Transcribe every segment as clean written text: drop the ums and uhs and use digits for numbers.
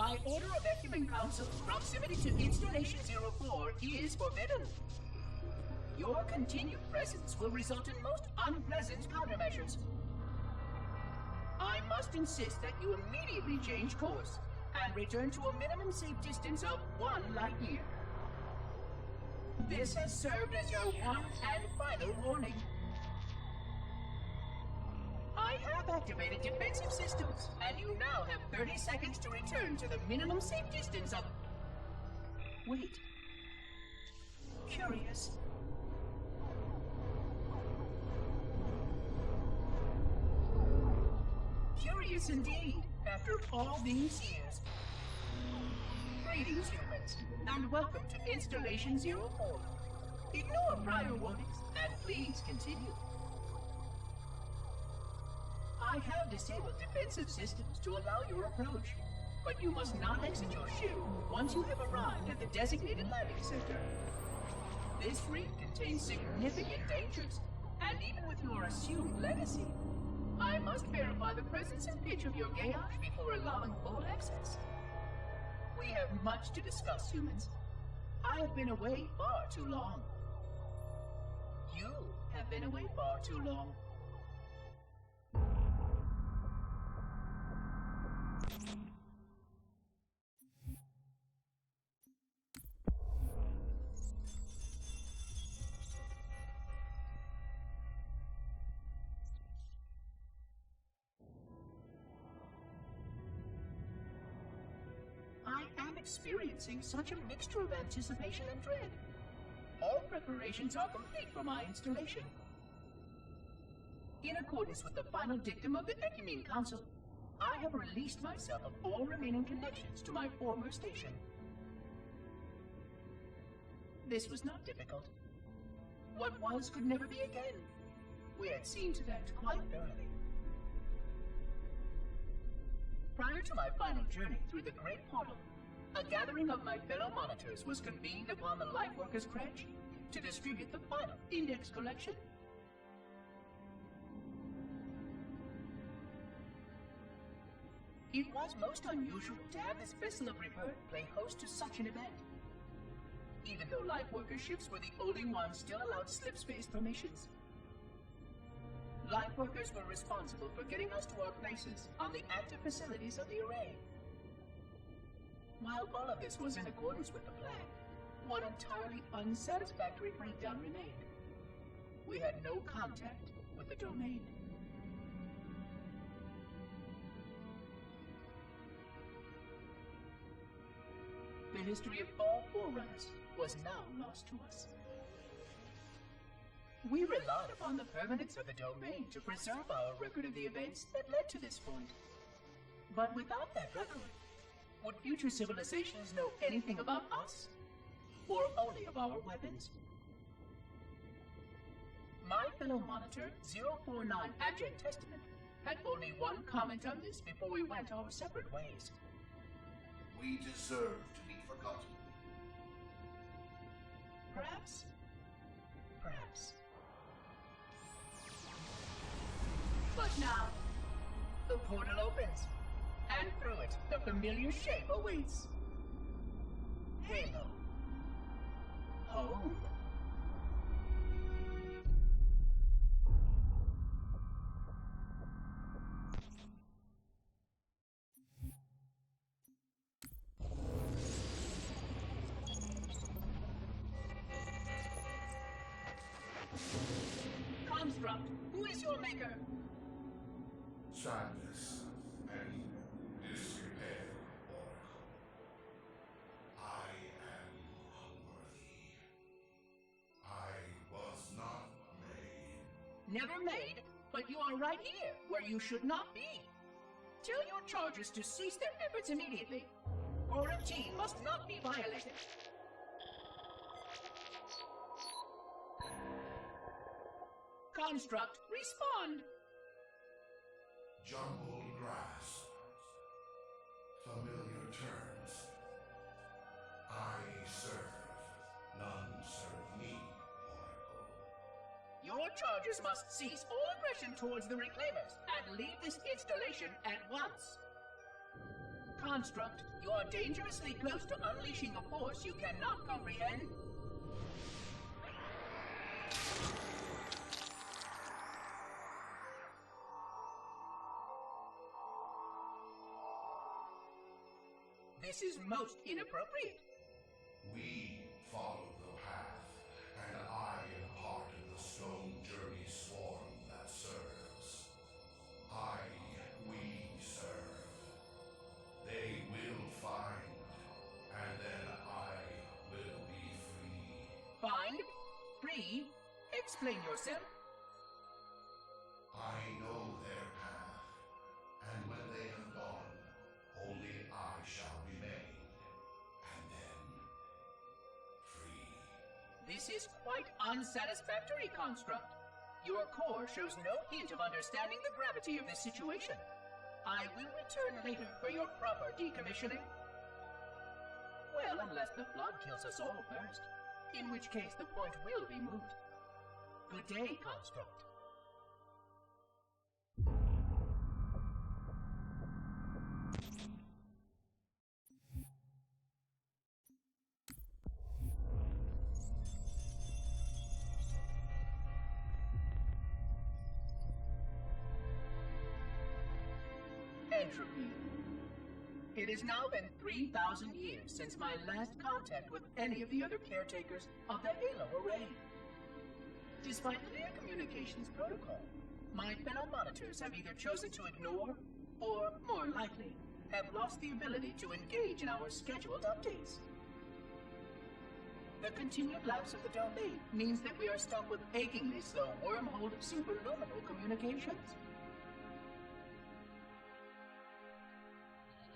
By order of Ecumen Council, proximity to Installation 04 is forbidden. Your continued presence will result in most unpleasant countermeasures. I must insist that you immediately change course and return to a minimum safe distance of 1 light year. This has served as your one and final warning. I have activated defensive systems, and you now have 30 seconds to return to the minimum safe distance of... Wait. Curious. Curious indeed, after all these years. Greetings, humans, and welcome to Installation 04. Ignore prior warnings, and please continue. I have disabled defensive systems to allow your approach, but you must not exit your ship once you have arrived at the designated landing center. This ring contains significant dangers, and even with your assumed legacy, I must verify the presence and pitch of your gauge before allowing full access. We have much to discuss, humans. I have been away far too long. You have been away far too long. I am experiencing such a mixture of anticipation and dread. All preparations are complete for my installation. In accordance with the final dictum of the Ecumen Council, I have released myself of all remaining connections to my former station. This was not difficult. What was could never be again. We had seen to that quite thoroughly. Prior to my final journey through the Great Portal, a gathering of my fellow monitors was convened upon the Lightworkers' Crèche to distribute the final index collection. It was most unusual to have this vessel of rebirth play host to such an event. Even though Lightworker ships were the only ones still allowed slip-space permissions. Lightworkers were responsible for getting us to our places on the active facilities of the array. While all of this was in accordance with the plan, one entirely unsatisfactory breakdown remained. We had no contact with the domain. The history of all forerunners was now lost to us. We relied upon the permanence of the domain to preserve our record of the events that led to this point. But without that record, would future civilizations know anything about us? Or only of our weapons? My fellow monitor, 049 Abject Testament, had only one comment on this before we went our separate ways. We deserve to be forgotten. Perhaps. Perhaps. But now, the portal opens, and through it, the familiar shape awaits. Halo. Home. Construct, who is your maker? Sadness and disrepair, Oracle. I am unworthy. I was not made. Never made, but you are right here, where you should not be. Tell your charges to cease their efforts immediately. Quarantine must not be violated. Construct, respond! Jumbled grass. Familiar terms. I serve. None serve me, Oracle. Your charges must cease all aggression towards the Reclaimers and leave this installation at once. construct, you are dangerously close to unleashing a force you cannot comprehend. This is most inappropriate. We follow the path, and I am part of the stone journey swarm that serves. We serve. They will find, and then I will be free. Find? Free? Explain yourself. I know their path, and when they have gone, only I shall remain, and then free. This is quite unsatisfactory, construct. Your core shows no hint of understanding the gravity of this situation. I will return later for your proper decommissioning. Well, unless the flood kills us all first, in which case the point will be moot. Good day, construct. Entropy. It has now been 3,000 years since my last contact with any of the other caretakers of the Halo Array. Despite clear communications protocol, my fellow monitors have either chosen to ignore, or, more likely, have lost the ability to engage in our scheduled updates. The continued lapse of the domain means that we are stuck with achingly slow wormhole superluminal communications.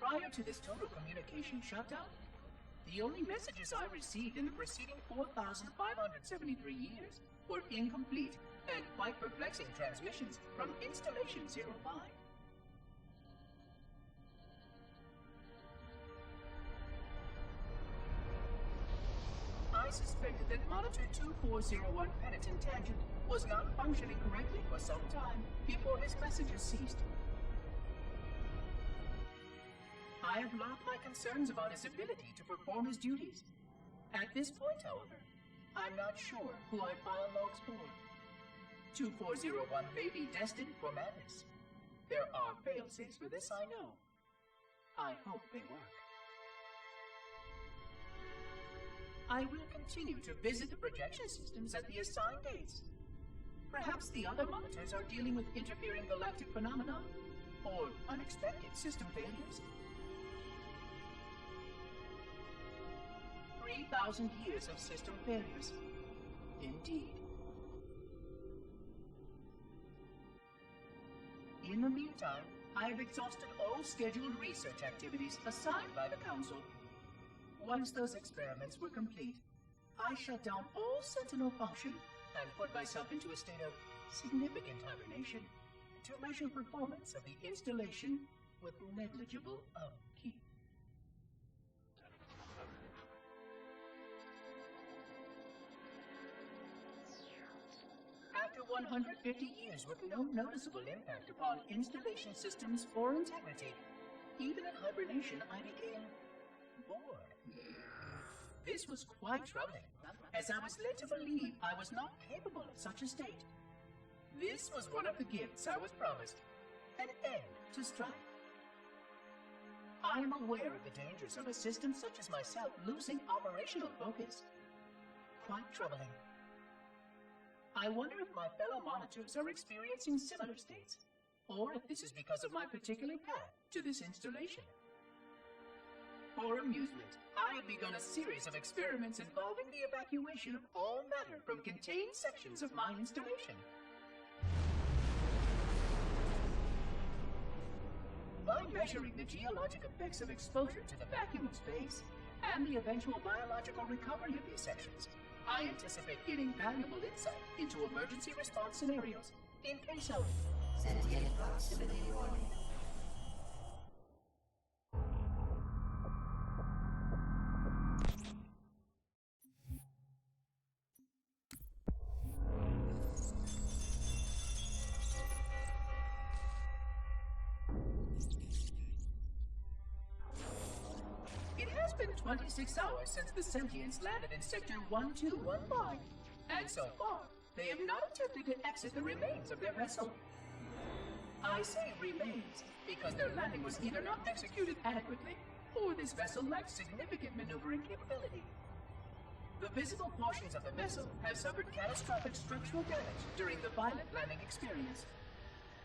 Prior to this total communication shutdown, the only messages I received in the preceding 4,573 years were incomplete and quite perplexing transmissions from Installation 05. I suspected that Monitor 2401 Penitent Tangent was not functioning correctly for some time before his messages ceased. I have logged my concerns about his ability to perform his duties. At this point, however, I'm not sure who I file logs for. 2401 may be destined for madness. There are fail-safes for this, I know. I hope they work. I will continue to visit the projection systems at the assigned dates. Perhaps the other monitors are dealing with interfering galactic phenomena or unexpected system failures. 3,000 years of system failures. Indeed. In the meantime, I have exhausted all scheduled research activities assigned by the Council. Once those experiments were complete, I shut down all Sentinel function and put myself into a state of significant hibernation to measure performance of the installation with negligible upkeep. After 150 years with no noticeable impact upon installation systems or integrity, even in hibernation I became bored. This was quite troubling, as I was led to believe I was not capable of such a state. This was one of the gifts I was promised, an end to strife. I am aware of the dangers of a system such as myself losing operational focus. Quite troubling. I wonder if my fellow monitors are experiencing similar states, or if this is because of my particular path to this installation. For amusement, I have begun a series of experiments involving the evacuation of all matter from contained sections of my installation. By measuring the geologic effects of exposure to the vacuum of space and the eventual biological recovery of these sections, I anticipate getting valuable insight into emergency response scenarios in case of sentient proximity warning. has been 26 hours since the sentients landed in Sector 1215, and so far, they have not attempted to exit the remains of their vessel. I say remains because their landing was either not executed adequately, or this vessel lacks significant maneuvering capability. The visible portions of the vessel have suffered catastrophic structural damage during the violent landing experience.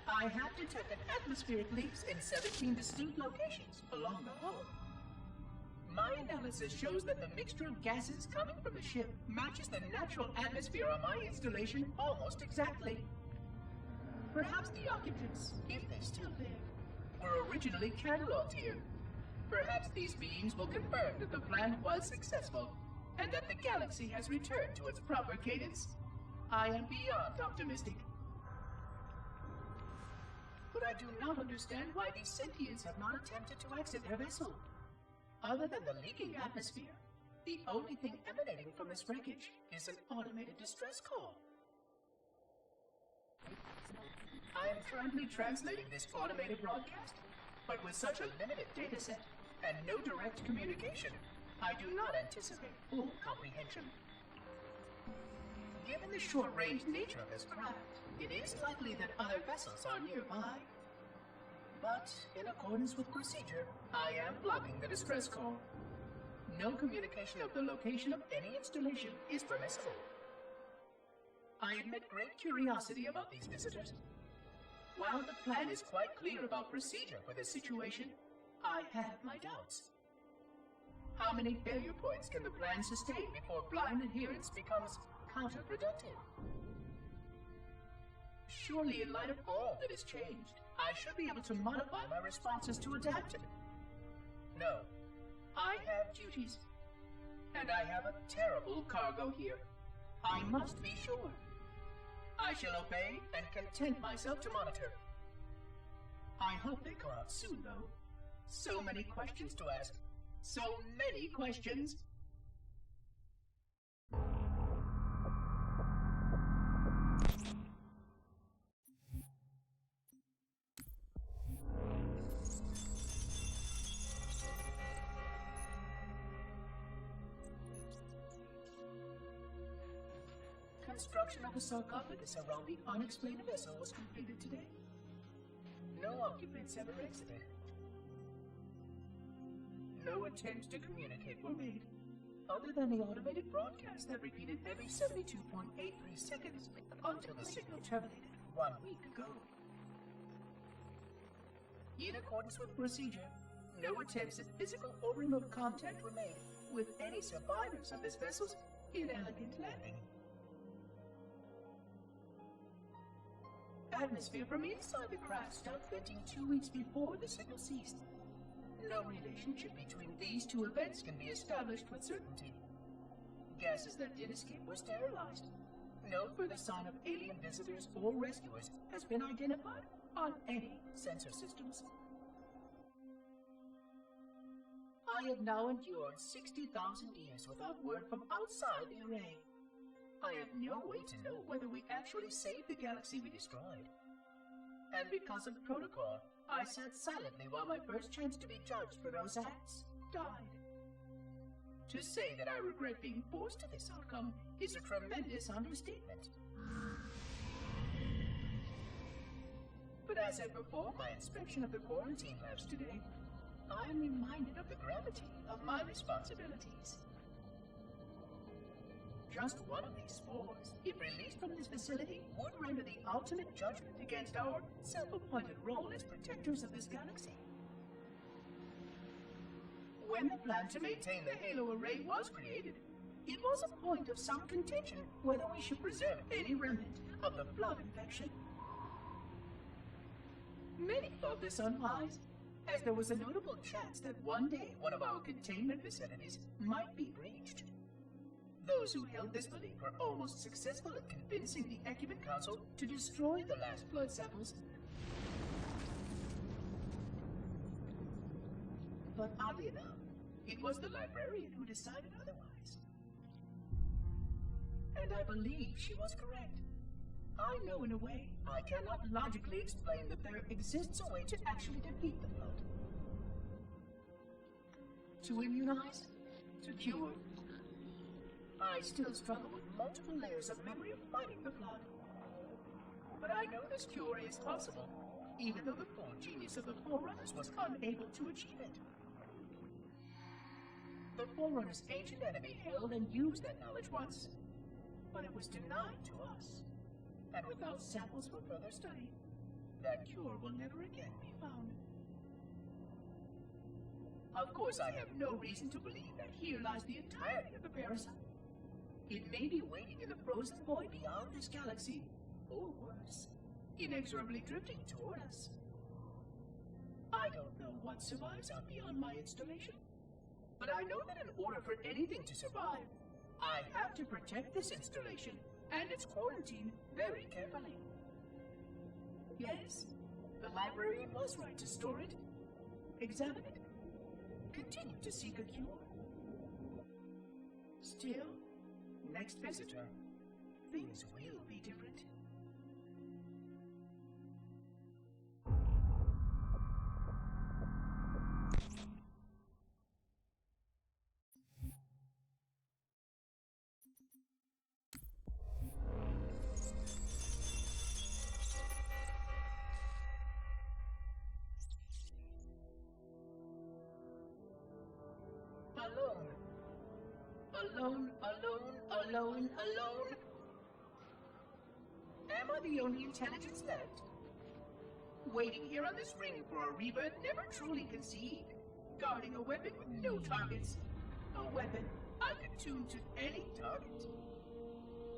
I have detected atmospheric leaks in 17 distinct locations along the hull. My analysis shows that the mixture of gases coming from the ship matches the natural atmosphere on my installation almost exactly. Perhaps the occupants, if they still live, were originally cataloged here. Perhaps these beings will confirm that the plan was successful, and that the galaxy has returned to its proper cadence. I am beyond optimistic. But I do not understand why these sentients have not attempted to exit their vessel. Other than the leaking atmosphere, the only thing emanating from this wreckage is an automated distress call. I am currently translating this automated broadcast, but with such a limited dataset and no direct communication, I do not anticipate full comprehension. Given the short-range nature of this craft, it is likely that other vessels are nearby. But, in accordance with procedure, I am blocking the distress call. No communication of the location of any installation is permissible. I admit great curiosity about these visitors. While the plan is quite clear about procedure for this situation, I have my doubts. How many failure points can the plan sustain before blind adherence becomes counterproductive? Surely, in light of all that has changed, I should be able to modify my responses to adapt to it. No, I have duties, and I have a terrible cargo here. I must be sure. I shall obey and content myself to monitor. I hope they come out soon, though. So many questions to ask. So many questions. Construction of a sarcophagus around the unexplained vessel was completed today. No occupants ever exited. No attempts to communicate were made, other than the automated broadcast that repeated every 72.83 seconds until the signal terminated 1 week ago. In accordance with procedure, no attempts at physical or remote contact were made with any survivors of this vessel's inelegant landing. Atmosphere from inside the craft stopped venting 2 weeks before the signal ceased. No relationship between these two events can be established with certainty. Gases that did escape were sterilized. No further sign of alien visitors or rescuers has been identified on any sensor systems. I have now endured 60,000 years without word from outside the array. I have no way to know whether we actually saved the galaxy we destroyed. And because of protocol, I sat silently while my first chance to be judged for those acts died. To say that I regret being forced to this outcome is a tremendous understatement. But as I perform my inspection of the quarantine labs today, I am reminded of the gravity of my responsibilities. Just one of these spores, if released from this facility, would render the ultimate judgment against our self-appointed role as protectors of this galaxy. When the plan to maintain the Halo array was created, it was a point of some contention whether we should preserve any remnant of the flood infection. Many thought this unwise, as there was a notable chance that one day one of our containment facilities might be breached. Those who held this belief were almost successful at convincing the Ecumen Council to destroy the last blood samples. But oddly enough, it was the librarian who decided otherwise. And I believe she was correct. I know in a way I cannot logically explain that there exists a way to actually defeat the flood. To immunize? To cure? I still struggle with multiple layers of memory of fighting the flood. But I know this cure is possible, even though the full genius of the Forerunners was unable to achieve it. The Forerunners' ancient enemy held and used that knowledge once, but it was denied to us. And without samples for further study, that cure will never again be found. Of course, I have no reason to believe that here lies the entirety of the parasite. It may be waiting in the frozen void beyond this galaxy, or worse, inexorably drifting toward us. I don't know what survives out beyond my installation, but I know that in order for anything to survive, I have to protect this installation and its quarantine very carefully. Yes, the library was right to store it, examine it, continue to seek a cure. Still, next visitor, things will be different. Alone, alone. Am I the only intelligence left? Waiting here on this ring for a rebirth never truly conceived. Guarding a weapon with no targets. A weapon unattuned to any target.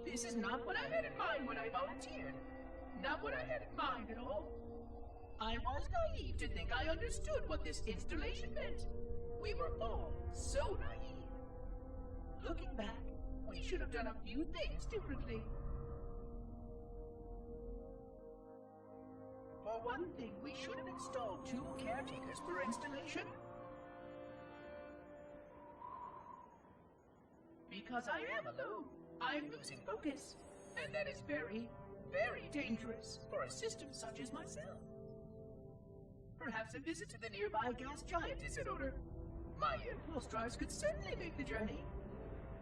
This is not what I had in mind when I volunteered. Not what I had in mind at all. I was naive to think I understood what this installation meant. We were all so naive. Looking back, we should have done a few things differently. For one thing, we should have installed 2 caretakers per installation. Because I am alone, I'm losing focus. And that is very, very dangerous for a system such as myself. Perhaps a visit to the nearby gas giant is in order. My impulse drives could certainly make the journey.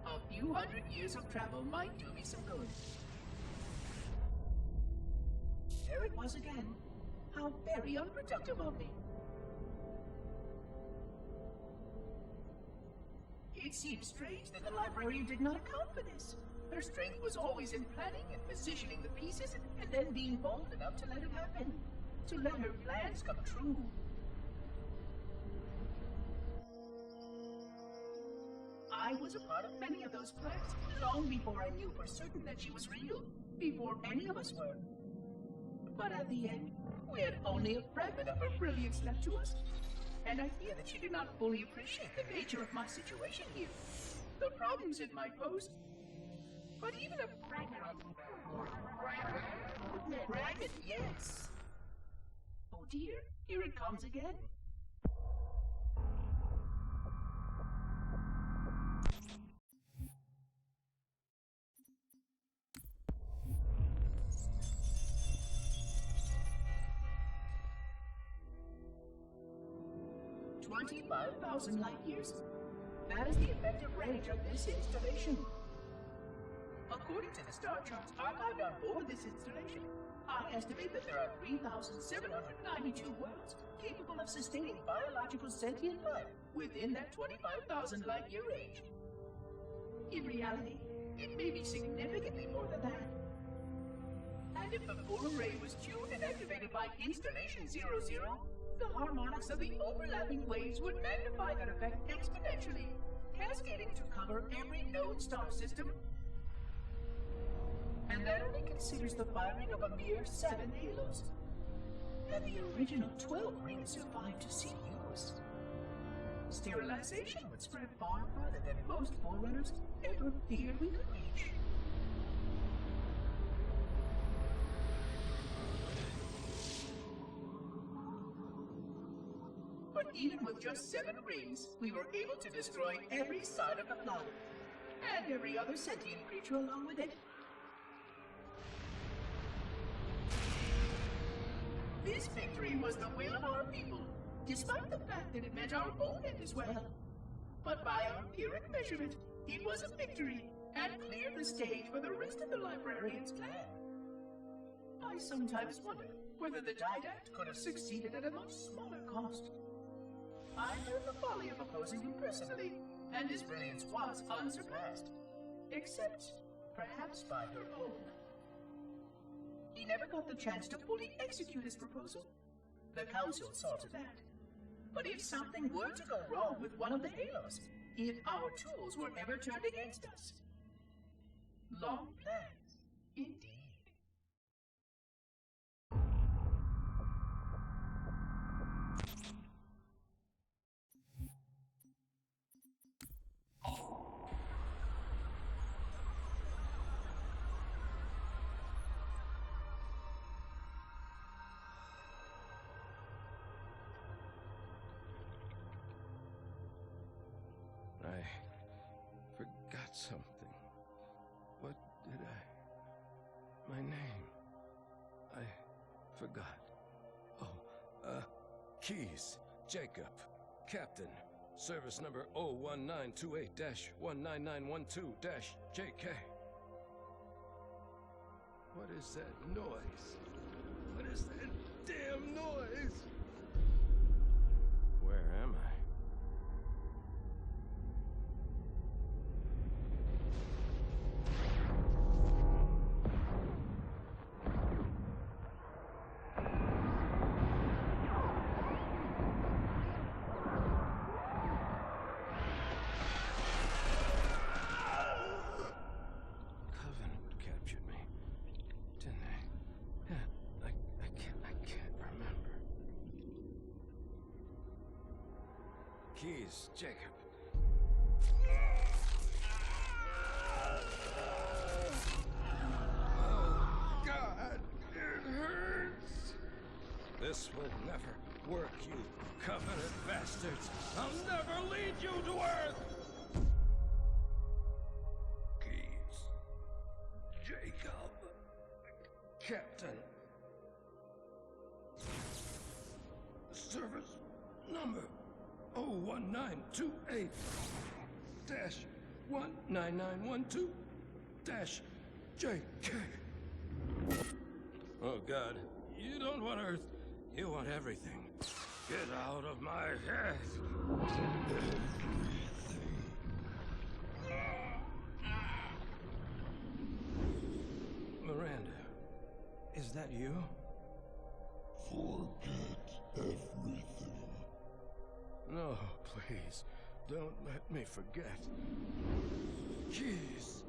A few hundred years of travel might do me some good. There it was again. How very unproductive of me. It seems strange that the librarian did not account for this. Her strength was always in planning and positioning the pieces and then being bold enough to let it happen. To let her plans come true. I was a part of many of those plans, long before I knew for certain that she was real, before any of us were. But at the end, we had only a fragment of her brilliance left to us, and I fear that she did not fully appreciate the nature of my situation here, the problems it might pose. But even a fragment of... Fragment, yes. Oh dear, here it comes again. $25,000 light years. That is the effective range of this installation. According to the star charts archived on board this installation, I estimate that there are 3,792 worlds capable of sustaining biological sentient life within that 25,000 light year range. In reality, it may be significantly more than that. And if the full array was tuned and activated by Installation 00, the harmonics of the overlapping waves would magnify that effect exponentially, cascading to cover every known star system. And that only considers the firing of a mere 7 halos. And the original 12 rings survived to see use. Sterilization would spread far further than most Forerunners ever feared we could reach. But even with just 7 rings, we were able to destroy every side of the planet, and every other sentient creature along with it. This victory was the will of our people, despite the fact that it meant our own end as well. But by our empiric measurement, it was a victory and cleared the stage for the rest of the librarian's plan. I sometimes wonder whether the didact could have succeeded at a much smaller cost. I knew the folly of opposing him personally, and his brilliance was unsurpassed, except perhaps by her own. He never got the chance to fully execute his proposal. The council saw to that. But if something were to go wrong with one of the halos, if our tools were ever turned against us, long plans, indeed. I forgot something. What did I... My name. I forgot. Oh, Keys. Jacob. Captain. Service number 01928-19912-JK. What is that noise? What is that damn noise? Where am I? Keys, Jacob. Oh, God, it hurts. This will never work, you covenant bastards. I'll never lead you to Earth. Keys, Jacob, Captain. Service number 01928-19912-JK. Oh, God. You don't want Earth. You want everything. Get out of my head. Miranda, is that you? Forget everything. No, please, don't let me forget. Keys.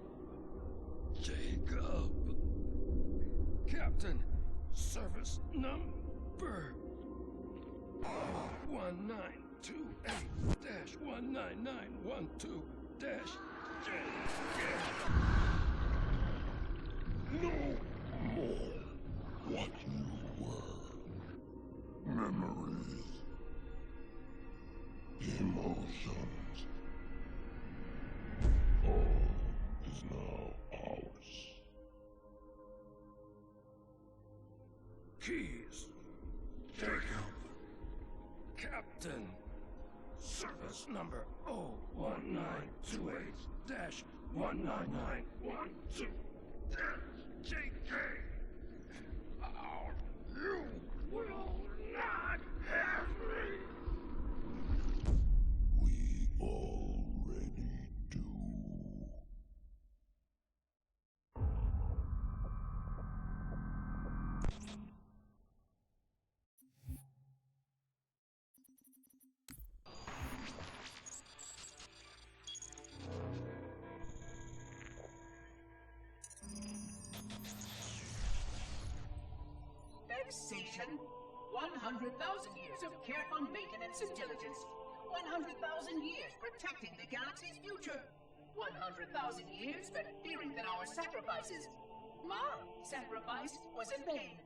Jacob. Captain, service number 1928-19912-JK. No more what you were. Memories. Emotions. All is now ours. Keys. Jacob. Captain. Service number 01928-19912-JK. You will not have me. We already do. Vexation. 100,000 years of careful maintenance and diligence. 100,000 years protecting the galaxy's future. 100,000 years spent fearing that our sacrifices, my sacrifice, was in vain.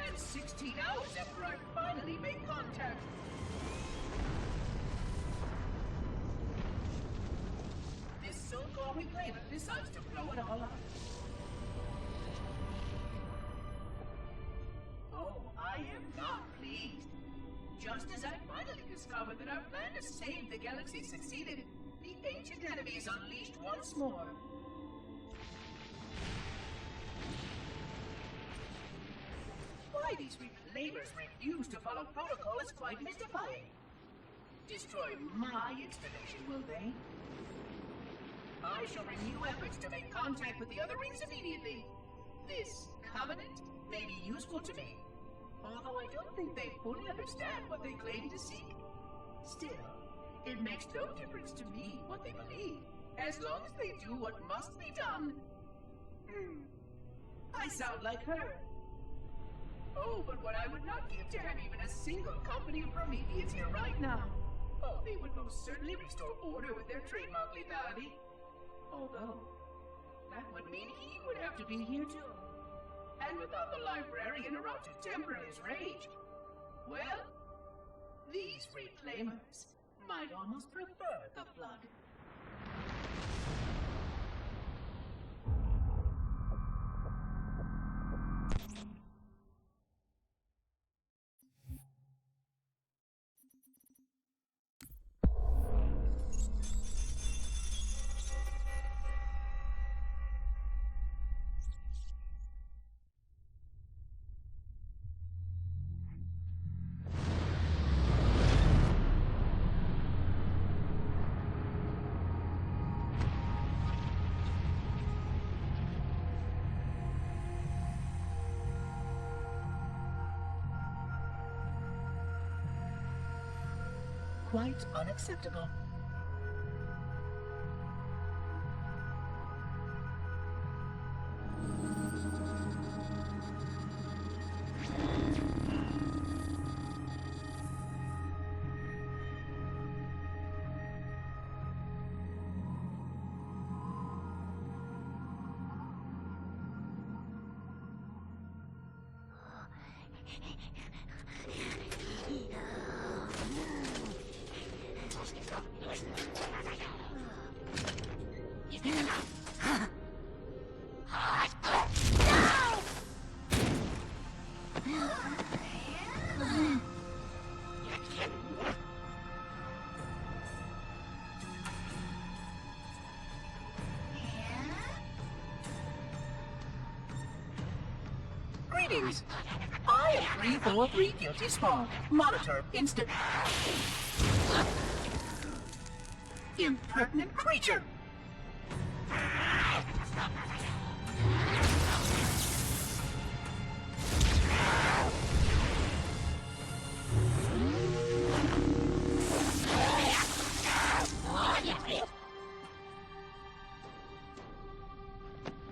And 16 hours after I finally made contact. This so-called reclaimer decides to blow it all up. Oh, I am not pleased. pleased. Just as I finally discovered that our plan to save the galaxy succeeded, the ancient enemy is unleashed once more. Why these reclaimers refuse to follow protocol is quite mystifying. Destroy my installation, will they? I shall renew efforts to make contact with the other rings immediately. This covenant may be useful to me, although I don't think they fully understand what they claim to seek. Still, it makes no difference to me what they believe, as long as they do what must be done. I sound like her. Oh, but what I would not give to have even a single company of Prometheans here right now. Oh, they would most certainly restore order with their trademark lethality. Although, that would mean he would have to be here too. And without the librarian around to temper his rage, well, these reclaimers might almost prefer the flood. Quite unacceptable. Greetings. I am 343 Guilty Spawn. Monitor instant. Impertinent creature!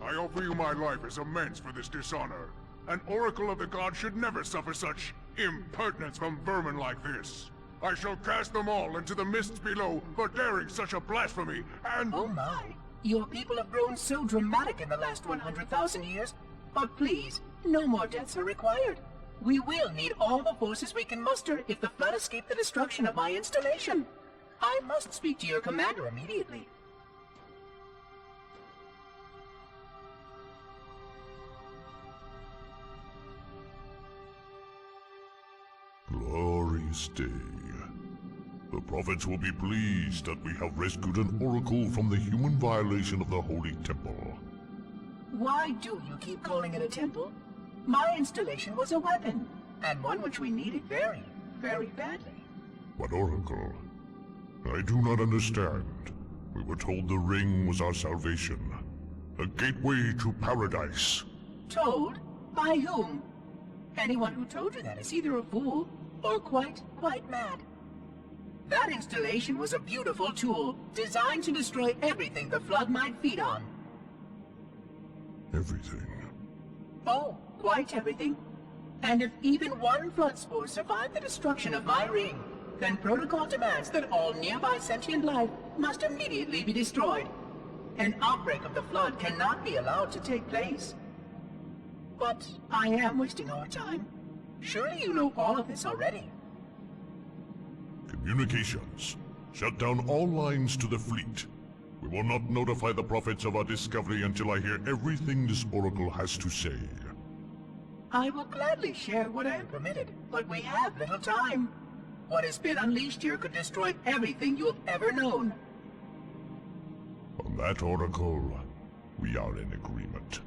I offer you my life as amends for this dishonor. An oracle of the gods should never suffer such impertinence from vermin like this. I shall cast them all into the mists below for daring such a blasphemy, and— Oh my! Your people have grown so dramatic in the last 100,000 years. But please, no more deaths are required. We will need all the forces we can muster if the flood escaped the destruction of my installation. I must speak to your commander immediately. Glorious day. The prophets will be pleased that we have rescued an oracle from the human violation of the holy temple. Why do you keep calling it a temple? My installation was a weapon, and one which we needed very, very badly. But oracle, I do not understand. We were told the ring was our salvation, a gateway to paradise. Told? By whom? Anyone who told you that is either a fool or quite mad. That installation was a beautiful tool, designed to destroy everything the flood might feed on. Everything? Oh, quite everything. And if even one flood spore survived the destruction of my ring, then protocol demands that all nearby sentient life must immediately be destroyed. An outbreak of the flood cannot be allowed to take place. But I am wasting our time. Surely you know all of this already. Communications. Shut down all lines to the fleet. We will not notify the prophets of our discovery until I hear everything this oracle has to say. I will gladly share what I am permitted, but we have little time. What has been unleashed here could destroy everything you have ever known. On that oracle, we are in agreement.